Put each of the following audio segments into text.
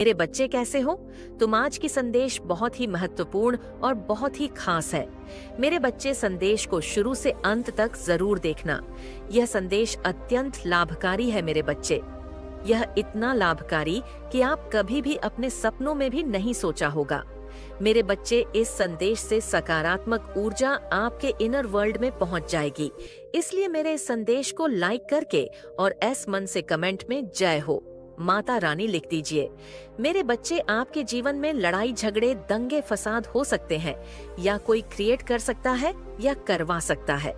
मेरे बच्चे कैसे हो? तुम आज की संदेश बहुत ही महत्वपूर्ण और बहुत ही खास है। मेरे बच्चे, संदेश को शुरू से अंत तक जरूर देखना। यह संदेश अत्यंत लाभकारी है मेरे बच्चे। यह इतना लाभकारी कि आप कभी भी अपने सपनों में भी नहीं सोचा होगा। मेरे बच्चे, इस संदेश से सकारात्मक ऊर्जा आपके इनर वर्ल्ड में पहुंच जाएगी। इसलिए मेरे इस संदेश को लाइक करके और एस मन से कमेंट में जय हो माता रानी लिख दीजिए। मेरे बच्चे, आपके जीवन में लड़ाई झगड़े दंगे फसाद हो सकते हैं, या कोई क्रिएट कर सकता है या करवा सकता है।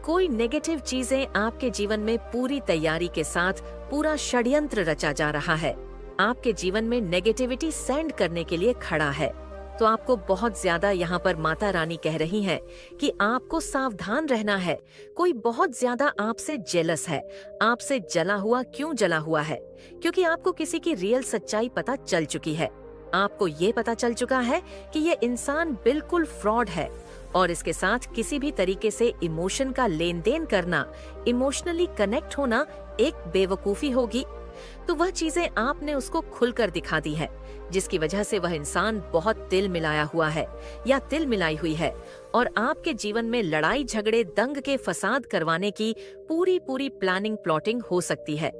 कोई नेगेटिव चीजें आपके जीवन में पूरी तैयारी के साथ पूरा षड्यंत्र रचा जा रहा है। आपके जीवन में नेगेटिविटी सेंड करने के लिए खड़ा है। तो आपको बहुत ज्यादा यहाँ पर माता रानी कह रही हैं कि आपको सावधान रहना है। कोई बहुत ज्यादा आपसे जेलस है। आपसे जला हुआ क्यों जला हुआ है? क्योंकि आपको किसी की रियल सच्चाई पता चल चुकी है। आपको ये पता चल चुका है कि ये इंसान बिल्कुल फ्रॉड है और इसके साथ किसी भी तरीके से इमोशन का लेन देन करना, इमोशनली कनेक्ट होना एक बेवकूफी होगी। तो वह चीजें आपने उसको खुलकर दिखा दी है, जिसकी वजह से वह इंसान बहुत तिल मिलाया हुआ है या तिल मिलाई हुई है और आपके जीवन में लड़ाई झगड़े दंग के फसाद करवाने की पूरी प्लानिंग प्लॉटिंग हो सकती है।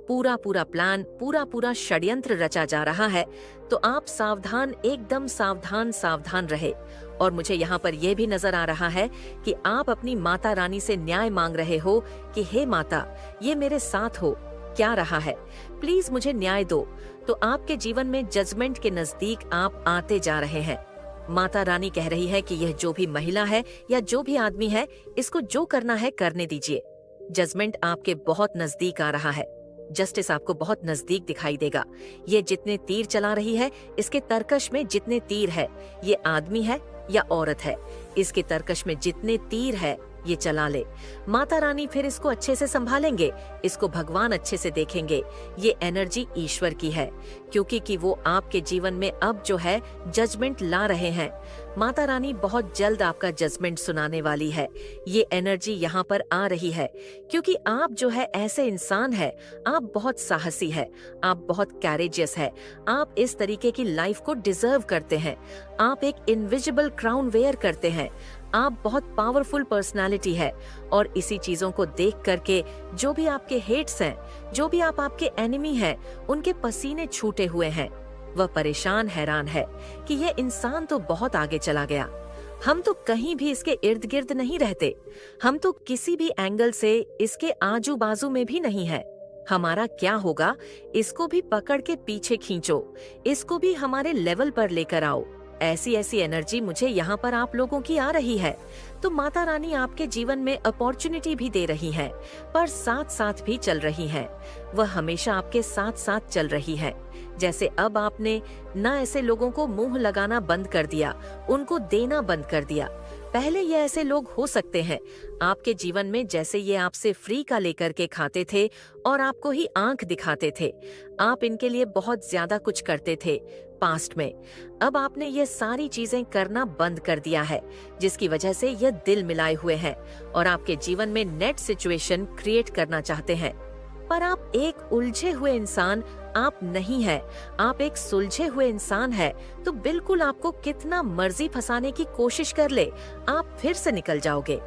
पूरा प्लान, पूरा षड्यंत्र रचा जा रहा है। तो आप सावधान, एकदम सावधान रहे। और मुझे यहाँ पर यह भी नजर आ रहा है कि आप अपनी माता रानी से न्याय मांग रहे हो कि हे माता, ये मेरे साथ हो, क्या रहा है, प्लीज मुझे न्याय दो। तो आपके जीवन में जजमेंट के नजदीक आप आते जा रहे हैं। माता रानी कह रही है कि यह जो भी महिला है या जो भी आदमी है, इसको जो करना है करने दीजिए। जजमेंट आपके बहुत नजदीक आ रहा है। जस्टिस आपको बहुत नजदीक दिखाई देगा। ये जितने तीर चला रही है, इसके तरकश में जितने तीर है, ये आदमी है या औरत है, इसके तरकश में जितने तीर है ये चला ले। माता रानी फिर इसको अच्छे से संभालेंगे, इसको भगवान अच्छे से देखेंगे। ये एनर्जी ईश्वर की है, क्योंकि वो आपके जीवन में अब जो है जजमेंट ला रहे हैं। माता रानी बहुत जल्द आपका जजमेंट सुनाने वाली है। ये एनर्जी यहाँ पर आ रही है क्योंकि आप जो है ऐसे इंसान है, आप बहुत साहसी है, आप बहुत कैरेजियस है, आप इस तरीके की लाइफ को डिजर्व करते हैं। आप एक इनविजिबल क्राउन वेयर करते हैं। आप बहुत पावरफुल पर्सनालिटी है और इसी चीजों को देख करके जो भी आपके हेट्स हैं, जो भी आपके एनिमी हैं, उनके पसीने छूटे हुए हैं। वह परेशान हैरान है कि यह इंसान तो बहुत आगे चला गया। हम तो कहीं भी इसके इर्द गिर्द नहीं रहते। हम तो किसी भी एंगल से इसके आजू बाजू में भी नहीं है। हमारा क्या होगा? इसको भी पकड़ के पीछे खींचो, इसको भी हमारे लेवल पर लेकर आओ। ऐसी एनर्जी मुझे यहाँ पर आप लोगों की आ रही है। तो माता रानी आपके जीवन में अपॉर्चुनिटी भी दे रही है, पर साथ भी चल रही है। वह हमेशा आपके साथ चल रही है। जैसे अब आपने न ऐसे लोगों को मुंह लगाना बंद कर दिया, उनको देना बंद कर दिया। पहले ये ऐसे लोग हो सकते हैं आपके जीवन में, जैसे ये आपसे फ्री का लेकर के खाते थे और आपको ही आंख दिखाते थे। आप इनके लिए बहुत ज्यादा कुछ करते थे पास्ट में। अब आपने ये सारी चीजें करना बंद कर दिया है, जिसकी वजह से ये दिल मिलाए हुए हैं और आपके जीवन में नेट सिचुएशन क्रिएट करना चाहते हैं। पर आप एक उलझे हुए इंसान आप नहीं है, आप एक सुलझे हुए इंसान है। तो बिल्कुल आपको कितना मर्जी फंसाने की कोशिश कर ले, आप फिर से निकल जाओगे।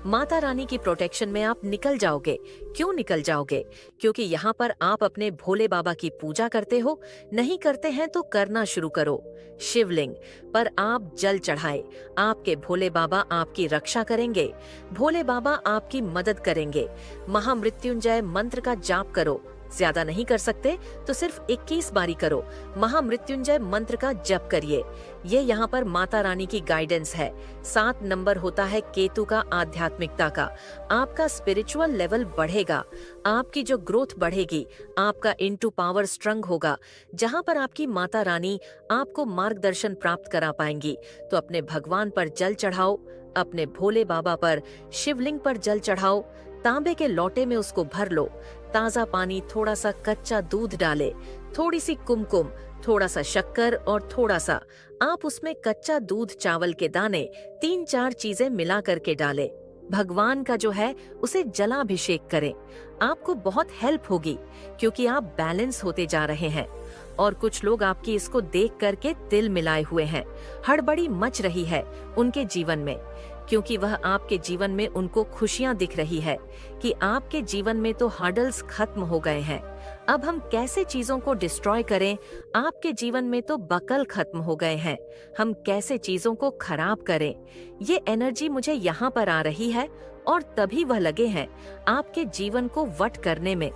माता रानी की प्रोटेक्शन में आप निकल जाओगे। क्यों निकल जाओगे? क्योंकि यहाँ पर आप अपने भोले बाबा की पूजा करते हो। नहीं करते हैं तो करना शुरू करो। शिवलिंग पर आप जल चढ़ाए, आपके भोले बाबा आपकी रक्षा करेंगे। भोले बाबा आपकी मदद करेंगे। महामृत्युंजय मंत्र का जाप करो। ज्यादा नहीं कर सकते तो सिर्फ 21 बारी करो। महामृत्युंजय मंत्र का जप करिए। ये यहाँ पर माता रानी की गाइडेंस है। 7 नंबर होता है केतु का, आध्यात्मिकता का। आपका स्पिरिचुअल लेवल बढ़ेगा, आपकी जो ग्रोथ बढ़ेगी, आपका इनटू पावर स्ट्रंग होगा, जहाँ पर आपकी माता रानी आपको मार्गदर्शन प्राप्त करा पाएंगी। तो अपने भगवान पर जल चढ़ाओ, अपने भोले बाबा पर, शिवलिंग पर जल चढ़ाओ। तांबे के लोटे में उसको भर लो। ताजा पानी, थोड़ा सा कच्चा दूध डाले, थोड़ी सी कुमकुम, थोड़ा सा शक्कर और थोड़ा सा आप उसमें कच्चा दूध, चावल के दाने, 3-4 चीजें मिला करके डालें। भगवान का जो है उसे जलाभिषेक करें। आपको बहुत हेल्प होगी क्योंकि आप बैलेंस होते जा रहे हैं। और कुछ लोग आपकी इसको देख करके दिल मिलाए हुए हैं। हड़बड़ी मच रही है उनके जीवन में, क्योंकि वह आपके जीवन में उनको खुशियां दिख रही है कि आपके जीवन में तो हर्डल्स खत्म हो गए हैं। अब हम कैसे चीजों को डिस्ट्रॉय करें, आपके जीवन में तो बकल खत्म हो गए हैं, हम कैसे चीजों को खराब करें। ये एनर्जी मुझे यहाँ पर आ रही है और तभी वह लगे हैं आपके जीवन को वट करने में।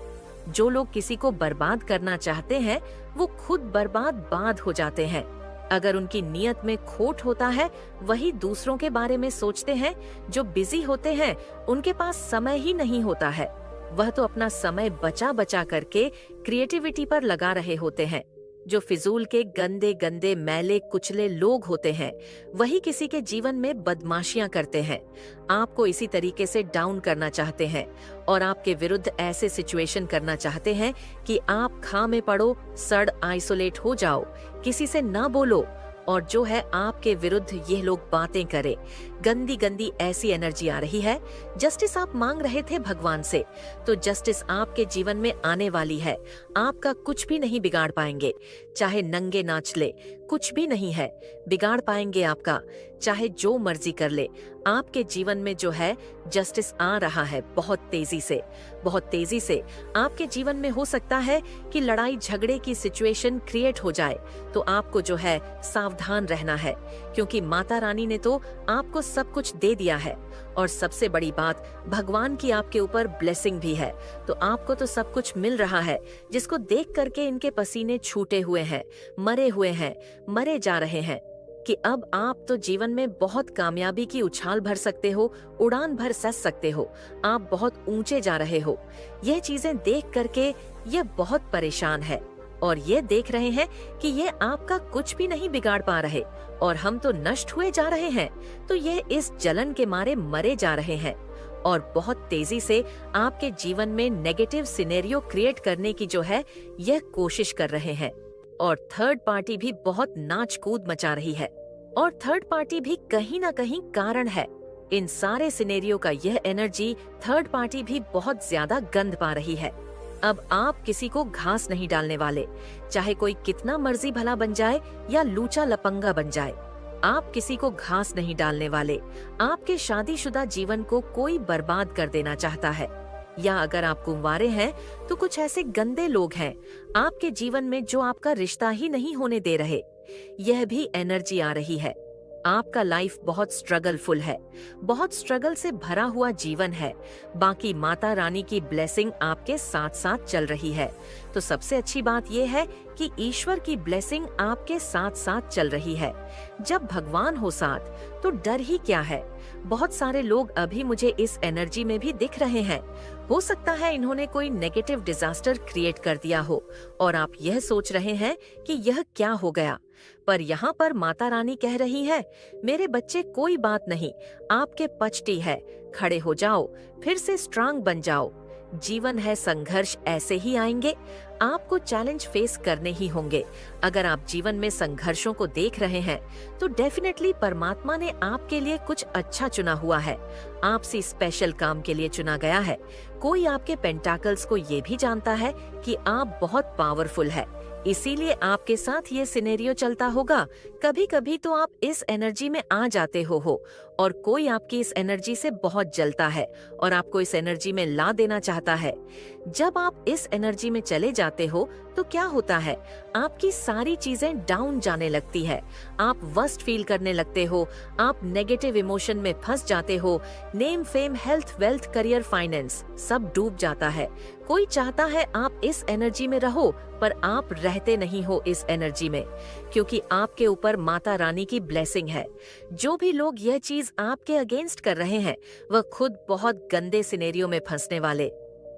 जो लोग किसी को बर्बाद करना चाहते हैं वो खुद बर्बाद हो जाते हैं। अगर उनकी नीयत में खोट होता है, वही दूसरों के बारे में सोचते हैं। जो बिजी होते हैं उनके पास समय ही नहीं होता है, वह तो अपना समय बचा बचा करके क्रिएटिविटी पर लगा रहे होते हैं। जो फिजूल के गंदे गंदे मैले कुचले लोग होते हैं वही किसी के जीवन में बदमाशियां करते हैं, आपको इसी तरीके से डाउन करना चाहते हैं और आपके विरुद्ध ऐसे सिचुएशन करना चाहते हैं कि आप खां में पड़ो, सड़ आइसोलेट हो जाओ, किसी से ना बोलो और जो है आपके विरुद्ध ये लोग बातें करें। गंदी गंदी ऐसी एनर्जी आ रही है। जस्टिस आप मांग रहे थे भगवान से, तो जस्टिस आपके जीवन में आने वाली है। आपका कुछ भी नहीं बिगाड़ पाएंगे, चाहे नंगे नाच ले, कुछ भी नहीं है बिगाड़ पाएंगे आपका, चाहे जो मर्जी कर ले। आपके जीवन में जो है जस्टिस आ रहा है बहुत तेजी से। आपके जीवन में हो सकता है कि लड़ाई झगड़े की सिचुएशन क्रिएट हो जाए, तो आपको जो है सावधान रहना है, क्योंकि माता रानी ने तो आपको सब कुछ दे दिया है। और सबसे बड़ी बात, भगवान की आपके ऊपर ब्लेसिंग भी है, तो आपको तो सब कुछ मिल रहा है, जिसको देख करके इनके पसीने छूटे हुए हैं, मरे हुए हैं, मरे जा रहे हैं कि अब आप तो जीवन में बहुत कामयाबी की उछाल भर सकते हो, उड़ान भर सस सकते हो, आप बहुत ऊंचे जा रहे हो। यह चीजें देख करके ये बहुत परेशान है और ये देख रहे हैं कि ये आपका कुछ भी नहीं बिगाड़ पा रहे और हम तो नष्ट हुए जा रहे हैं, तो ये इस जलन के मारे मरे जा रहे हैं और बहुत तेजी से आपके जीवन में नेगेटिव सिनेरियो क्रिएट करने की जो है यह कोशिश कर रहे हैं। और थर्ड पार्टी भी बहुत नाच कूद मचा रही है और थर्ड पार्टी भी कहीं ना कहीं कारण है। इन सारे सिनेरियो का यह एनर्जी थर्ड पार्टी भी बहुत ज्यादा गंद पा रही है। अब आप किसी को घास नहीं डालने वाले, चाहे कोई कितना मर्जी भला बन जाए या लूचा लपंगा बन जाए, आप किसी को घास नहीं डालने वाले। आपके शादीशुदा जीवन को कोई बर्बाद कर देना चाहता है, या अगर आप कुंवारे हैं तो कुछ ऐसे गंदे लोग हैं आपके जीवन में जो आपका रिश्ता ही नहीं होने दे रहे। यह भी एनर्जी आ रही है। आपका लाइफ बहुत स्ट्रगलफुल है, बहुत स्ट्रगल से भरा हुआ जीवन है। बाकी माता रानी की ब्लेसिंग आपके साथ साथ चल रही है। तो सबसे अच्छी बात यह है कि ईश्वर की ब्लेसिंग आपके साथ साथ चल रही है। जब भगवान हो साथ तो डर ही क्या है। बहुत सारे लोग अभी मुझे इस एनर्जी में भी दिख रहे हैं। हो सकता है इन्होंने कोई नेगेटिव डिजास्टर क्रिएट कर दिया हो और आप यह सोच रहे हैं कि यह क्या हो गया। पर यहाँ पर माता रानी कह रही है, मेरे बच्चे कोई बात नहीं, आपके पचटी है, खड़े हो जाओ, फिर से स्ट्रांग बन जाओ। जीवन है, संघर्ष ऐसे ही आएंगे, आपको चैलेंज फेस करने ही होंगे। अगर आप जीवन में संघर्षों को देख रहे हैं तो डेफिनेटली परमात्मा ने आपके लिए कुछ अच्छा चुना हुआ है, आपसे स्पेशल काम के लिए चुना गया है। कोई आपके पेंटाकल्स को ये भी जानता है कि आप बहुत पावरफुल है, इसीलिए आपके साथ ये सिनेरियो चलता होगा। कभी कभी तो आप इस एनर्जी में आ जाते हो और कोई आपकी इस एनर्जी से बहुत जलता है और आपको इस एनर्जी में ला देना चाहता है। जब आप इस एनर्जी में चले जाते हो तो क्या होता है, आपकी सारी चीजें डाउन जाने लगती है, आप वर्स्ट फील करने लगते हो, आप नेगेटिव इमोशन में फंस जाते हो। Name, fame, health, wealth, career, finance सब डूब जाता है। कोई चाहता है आप इस एनर्जी में रहो, पर आप रहते नहीं हो इस एनर्जी में, क्योंकि आपके ऊपर माता रानी की ब्लेसिंग है। जो भी लोग यह चीज आपके अगेंस्ट कर रहे हैं वह खुद बहुत गंदे सिनेरियो में फंसने वाले।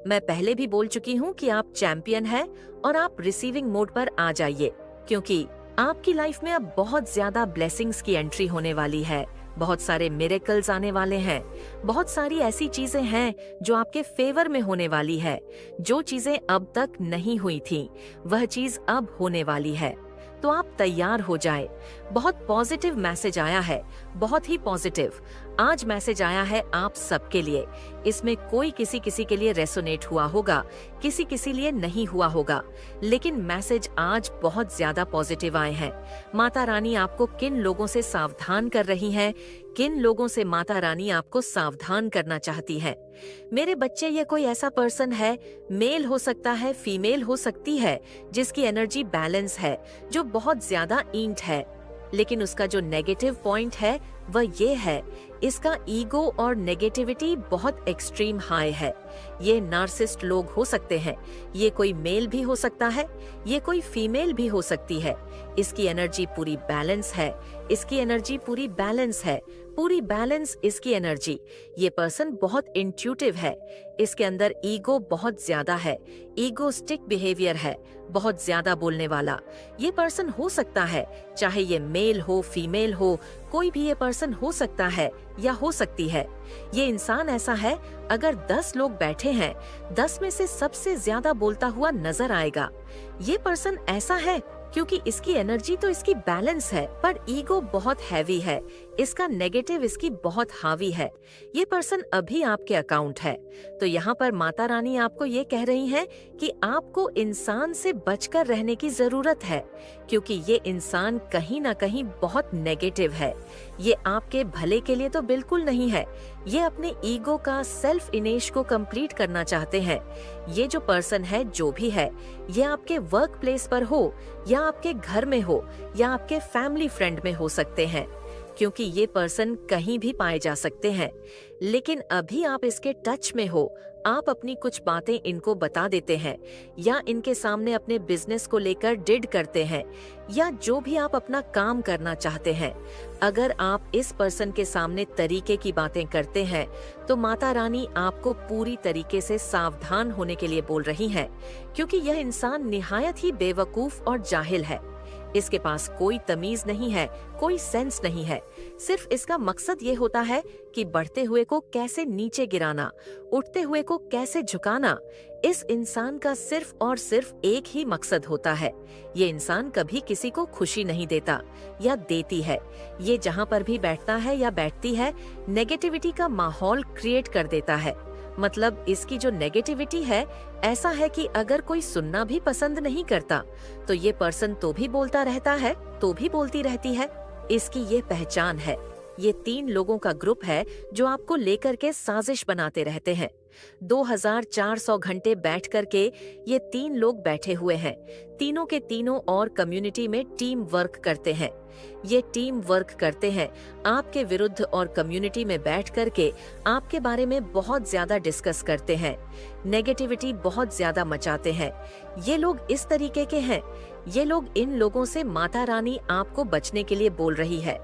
मैं पहले भी बोल चुकी हूँ कि आप चैंपियन हैं और आप रिसीविंग मोड पर आ जाइए, क्योंकि आपकी लाइफ में अब बहुत ज्यादा ब्लेसिंग्स की एंट्री होने वाली है। बहुत सारे मिरेकल्स आने वाले हैं, बहुत सारी ऐसी चीजें हैं जो आपके फेवर में होने वाली है। जो चीजें अब तक नहीं हुई थी वह चीज अब होने वाली है, तो आप तैयार हो जाए। बहुत पॉजिटिव मैसेज आया है, बहुत ही पॉजिटिव। आज मैसेज आया है आप सबके लिए। इसमें कोई किसी किसी के लिए रेसोनेट हुआ होगा, किसी किसी लिए नहीं हुआ होगा, लेकिन मैसेज आज बहुत ज्यादा पॉजिटिव आए हैं। माता रानी आपको किन लोगों से सावधान कर रही हैं, किन लोगों से माता रानी आपको सावधान करना चाहती है। मेरे बच्चे, ये कोई ऐसा पर्सन है, मेल हो सकता है, फीमेल हो सकती है, जिसकी एनर्जी बैलेंस है, जो बहुत ज्यादा ईंट है, लेकिन उसका जो नेगेटिव पॉइंट है वह ये है, इसका ईगो और नेगेटिविटी बहुत एक्सट्रीम हाई है। ये नार्सिस्ट लोग हो सकते हैं, ये कोई मेल भी हो सकता है, ये कोई फीमेल भी हो सकती है। इसकी एनर्जी पूरी बैलेंस है, इसकी एनर्जी पूरी बैलेंस है, पूरी बैलेंस इसकी एनर्जी। ये पर्सन बहुत इंट्यूटिव है, इसके अंदर ईगो बहुत ज्यादा है, ईगोस्टिक बिहेवियर है, बहुत ज्यादा बोलने वाला। ये पर्सन हो सकता है, चाहे ये मेल हो फीमेल हो, कोई भी ये पर्सन हो सकता है या हो सकती है। ये इंसान ऐसा है, अगर 10 लोग बैठे हैं, 10 में से सबसे ज्यादा बोलता हुआ नजर आएगा। ये पर्सन ऐसा है क्योंकि इसकी एनर्जी तो इसकी बैलेंस है, पर ईगो बहुत हैवी है, इसका नेगेटिव इसकी बहुत हावी है। ये पर्सन अभी आपके अकाउंट है, तो यहाँ पर माता रानी आपको ये कह रही हैं कि आपको इंसान से बचकर रहने की जरूरत है, क्योंकि ये इंसान कहीं ना कहीं बहुत नेगेटिव है। ये आपके भले के लिए तो बिल्कुल नहीं है, ये अपने ईगो का सेल्फ इमेज को कंप्लीट करना चाहते हैं। ये जो पर्सन है, जो भी है, ये आपके वर्क प्लेस पर हो या आपके घर में हो या आपके फैमिली फ्रेंड में हो सकते हैं, क्योंकि ये पर्सन कहीं भी पाए जा सकते हैं। लेकिन अभी आप इसके टच में हो, आप अपनी कुछ बातें इनको बता देते हैं या इनके सामने अपने बिजनेस को लेकर डिड करते हैं या जो भी आप अपना काम करना चाहते हैं। अगर आप इस पर्सन के सामने तरीके की बातें करते हैं, तो माता रानी आपको पूरी तरीके से सावधान होने के लिए बोल रही हैं, क्योंकि यह इंसान निहायत ही बेवकूफ और जाहिल है। इसके पास कोई तमीज नहीं है, कोई सेंस नहीं है। सिर्फ इसका मकसद ये होता है कि बढ़ते हुए को कैसे नीचे गिराना, उठते हुए को कैसे झुकाना। इस इंसान का सिर्फ और सिर्फ एक ही मकसद होता है। ये इंसान कभी किसी को खुशी नहीं देता या देती है। ये जहाँ पर भी बैठता है या बैठती है, नेगेटिविटी का माहौल क्रिएट कर देता है। मतलब इसकी जो नेगेटिविटी है, ऐसा है कि अगर कोई सुनना भी पसंद नहीं करता, तो ये पर्सन तो भी बोलता रहता है, तो भी बोलती रहती है। इसकी ये पहचान है। ये 3 लोगों का ग्रुप है जो आपको लेकर के साजिश बनाते रहते हैं। 2400 घंटे बैठ करके ये 3 लोग बैठे हुए हैं। तीनों के तीनों और कम्युनिटी में टीम वर्क करते हैं। ये टीम वर्क करते हैं आपके विरुद्ध और कम्युनिटी में बैठ करके आपके बारे में बहुत ज्यादा डिस्कस करते हैं, नेगेटिविटी बहुत ज्यादा मचाते हैं। ये लोग इस तरीके के हैं। ये लोग, इन लोगों से माता रानी आपको बचने के लिए बोल रही है।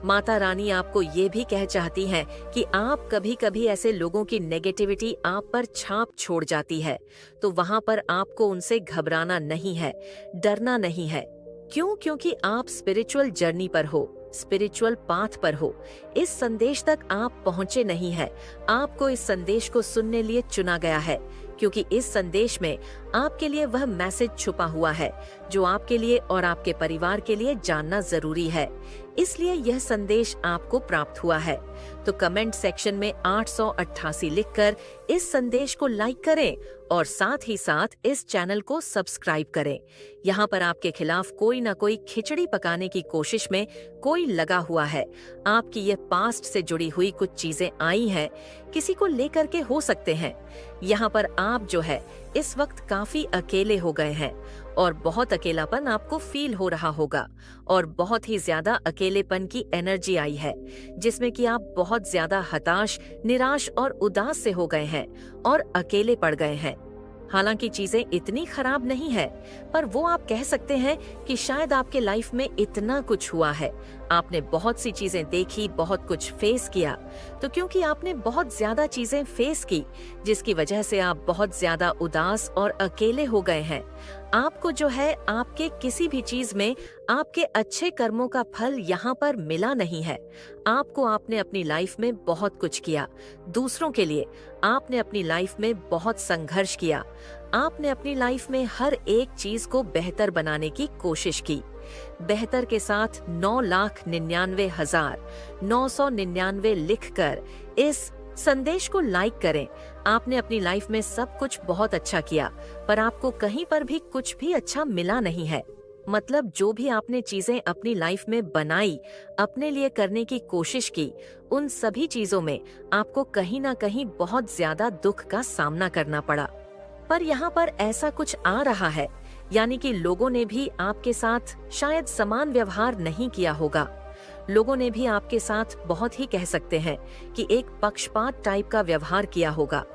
माता रानी आपको ये भी कह चाहती हैं कि आप कभी कभी ऐसे लोगों की नेगेटिविटी आप पर छाप छोड़ जाती है, तो वहाँ पर आपको उनसे घबराना नहीं है, डरना नहीं है। क्यों? क्योंकि आप स्पिरिचुअल जर्नी पर हो, स्पिरिचुअल पाथ पर हो। इस संदेश तक आप पहुँचे नहीं है। आपको इस संदेश को सुनने लिए चुना गया है, क्योंकि इस संदेश में आपके लिए वह मैसेज छुपा हुआ है जो आपके लिए और आपके परिवार के लिए जानना जरूरी है। इसलिए यह संदेश आपको प्राप्त हुआ है। तो कमेंट सेक्शन में 888 लिखकर इस संदेश को लाइक करें और साथ ही साथ इस चैनल को सब्सक्राइब करें। यहाँ पर आपके खिलाफ कोई ना कोई खिचड़ी पकाने की कोशिश में कोई लगा हुआ है। आपकी ये पास्ट से जुड़ी हुई कुछ चीजें आई हैं, किसी को लेकर के हो सकते हैं। यहाँ पर आप जो है इस वक्त काफी अकेले हो गए हैं और बहुत अकेलापन आपको फील हो रहा होगा और बहुत ही ज्यादा अकेलेपन की एनर्जी आई है, जिसमें कि आप बहुत ज्यादा हताश, निराश और उदास से हो गए हैं और अकेले पड़ गए हैं। हालांकि चीजें इतनी खराब नहीं है, पर वो आप कह सकते हैं कि शायद आपके लाइफ में इतना कुछ हुआ है, आपने बहुत सी चीजें देखी, बहुत कुछ फेस किया। तो क्योंकि आपने बहुत ज्यादा चीजें फेस की, जिसकी वजह से आप बहुत ज्यादा उदास और अकेले हो गए हैं। आपको जो है आपके किसी भी चीज में आपके अच्छे कर्मों का फल यहाँ पर मिला नहीं है। आपको आपने अपनी लाइफ में बहुत कुछ किया, दूसरों के लिए आपने अपनी लाइफ में बहुत संघर्ष किया, आपने अपनी लाइफ में हर एक चीज को बेहतर बनाने की कोशिश की, बेहतर के साथ 9,99,999 लिखकर इस संदेश को लाइक करें। आपने अपनी लाइफ में सब कुछ बहुत अच्छा किया, पर आपको कहीं पर भी कुछ भी अच्छा मिला नहीं है। मतलब जो भी आपने चीजें अपनी लाइफ में बनाई, अपने लिए करने की कोशिश की, उन सभी चीजों में आपको कहीं ना कहीं बहुत ज्यादा दुख का सामना करना पड़ा। पर यहाँ पर ऐसा कुछ आ रहा है, यानी कि लोगों ने भी आपके साथ शायद समान व्यवहार नहीं किया होगा। लोगों ने भी आपके साथ बहुत ही कह सकते हैं कि एक पक्षपात टाइप का व्यवहार किया होगा।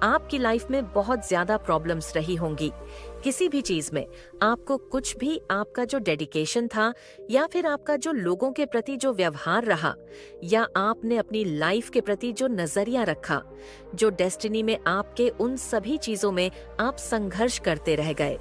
आपकी लाइफ में बहुत ज्यादा प्रॉब्लम्स रही होंगी। किसी भी चीज में आपको कुछ भी, आपका जो डेडिकेशन था या फिर आपका जो लोगों के प्रति जो व्यवहार रहा, या आपने अपनी लाइफ के प्रति जो नजरिया रखा, जो डेस्टिनी में आपके, उन सभी चीजों में आप संघर्ष करते रह गए।